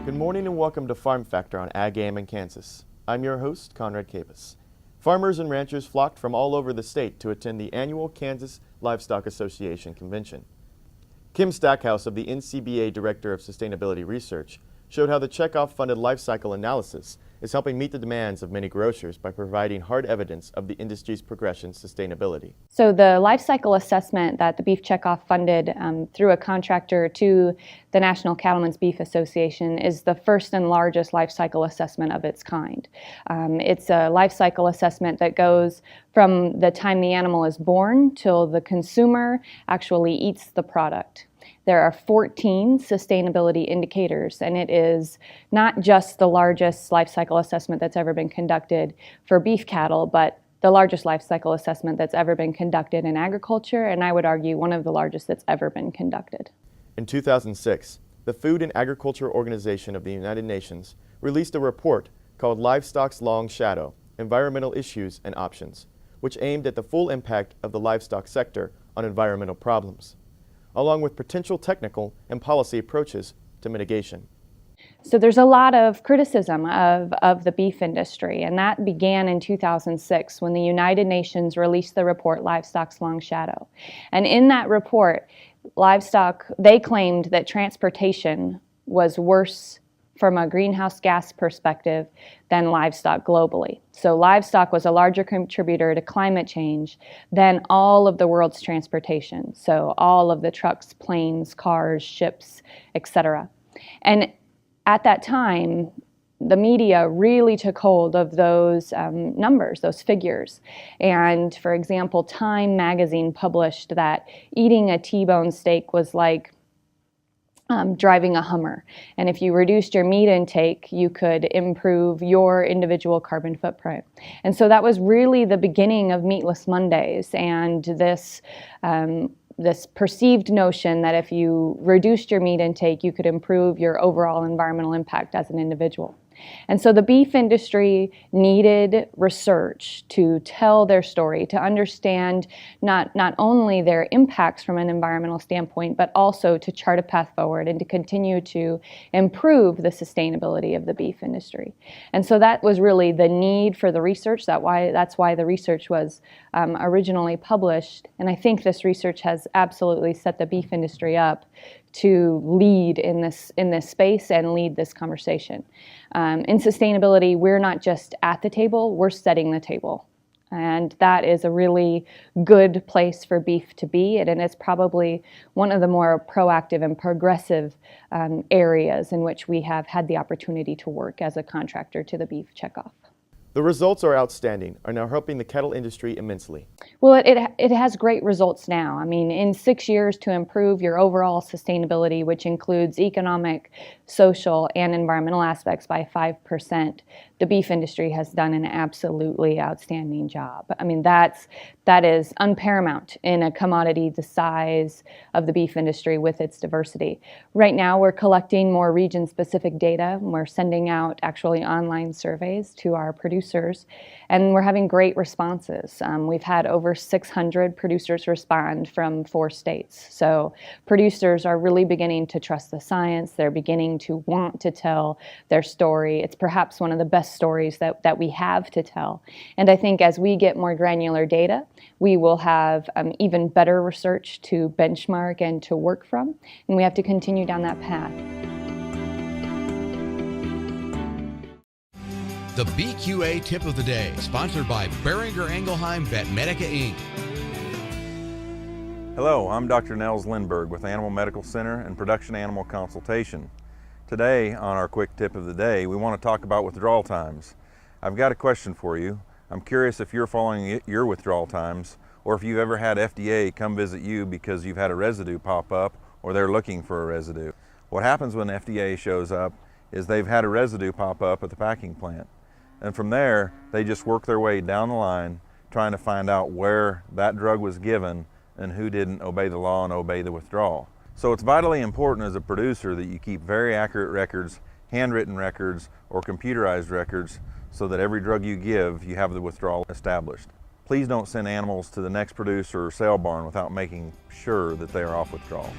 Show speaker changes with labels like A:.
A: Good morning and welcome to Farm Factor on Ag AM in Kansas. I'm your host, Conrad Cavis. Farmers and ranchers flocked from all over the state to attend the annual Kansas Livestock Association convention. Kim Stackhouse of the NCBA Director of Sustainability Research showed how the checkoff-funded life cycle analysis is helping meet the demands of many grocers by providing hard evidence of the industry's progression sustainability.
B: So the life cycle assessment that the Beef Checkoff funded through a contractor to the National Cattlemen's Beef Association is the first and largest life cycle assessment of its kind. It's a life cycle assessment that goes from the time the animal is born till the consumer actually eats the product. There are 14 sustainability indicators, and it is not just the largest life cycle assessment that's ever been conducted for beef cattle, but the largest life cycle assessment that's ever been conducted in agriculture, and I would argue one of the largest that's ever been conducted.
A: In 2006, the Food and Agriculture Organization of the United Nations released a report called Livestock's Long Shadow: Environmental Issues and Options, which aimed at the full impact of the livestock sector on environmental problems, along with potential technical and policy approaches to mitigation.
B: So there's a lot of criticism of the beef industry, and that began in 2006 when the United Nations released the report Livestock's Long Shadow. And in that report, they claimed that transportation was worse from a greenhouse gas perspective than livestock globally. So livestock was a larger contributor to climate change than all of the world's transportation. So all of the trucks, planes, cars, ships, etc. And at that time, the media really took hold of those numbers, those figures. And for example, Time magazine published that eating a T-bone steak was like driving a Hummer. And if you reduced your meat intake, you could improve your individual carbon footprint. And so that was really the beginning of Meatless Mondays and this perceived notion that if you reduced your meat intake, you could improve your overall environmental impact as an individual. And so the beef industry needed research to tell their story, to understand not only their impacts from an environmental standpoint, but also to chart a path forward and to continue to improve the sustainability of the beef industry. And so that was really the need for the research. That's why the research was originally published. And I think this research has absolutely set the beef industry up to lead in this space and lead this conversation. In sustainability, we're not just at the table, we're setting the table. And that is a really good place for beef to be, and it's probably one of the more proactive and progressive areas in which we have had the opportunity to work as a contractor to the Beef Checkoff.
A: The results are outstanding, are now helping the cattle industry immensely.
B: Well, it has great results now. I mean, in 6 years to improve your overall sustainability, which includes economic, social, and environmental aspects by 5%, the beef industry has done an absolutely outstanding job. I mean, that is unparamount in a commodity the size of the beef industry with its diversity. Right now, we're collecting more region-specific data. We're sending out actually online surveys to our producers, and we're having great responses. We've had over 600 producers respond from 4 states. So producers are really beginning to trust the science. They're beginning to want to tell their story. It's perhaps one of the best stories that we have to tell. And I think as we get more granular data, we will have even better research to benchmark and to work from, and we have to continue down that path.
C: The BQA Tip of the Day, sponsored by Beringer Engelheim Vetmedica Inc.
D: Hello, I'm Dr. Nels Lindberg with Animal Medical Center and Production Animal Consultation. Today, on our quick tip of the day, we want to talk about withdrawal times. I've got a question for you. I'm curious if you're following your withdrawal times, or if you've ever had FDA come visit you because you've had a residue pop up or they're looking for a residue. What happens when FDA shows up is they've had a residue pop up at the packing plant. And from there, they just work their way down the line trying to find out where that drug was given and who didn't obey the law and obey the withdrawal. So it's vitally important as a producer that you keep very accurate records, handwritten records, or computerized records so that every drug you give, you have the withdrawal established. Please don't send animals to the next producer or sale barn without making sure that they are off withdrawal.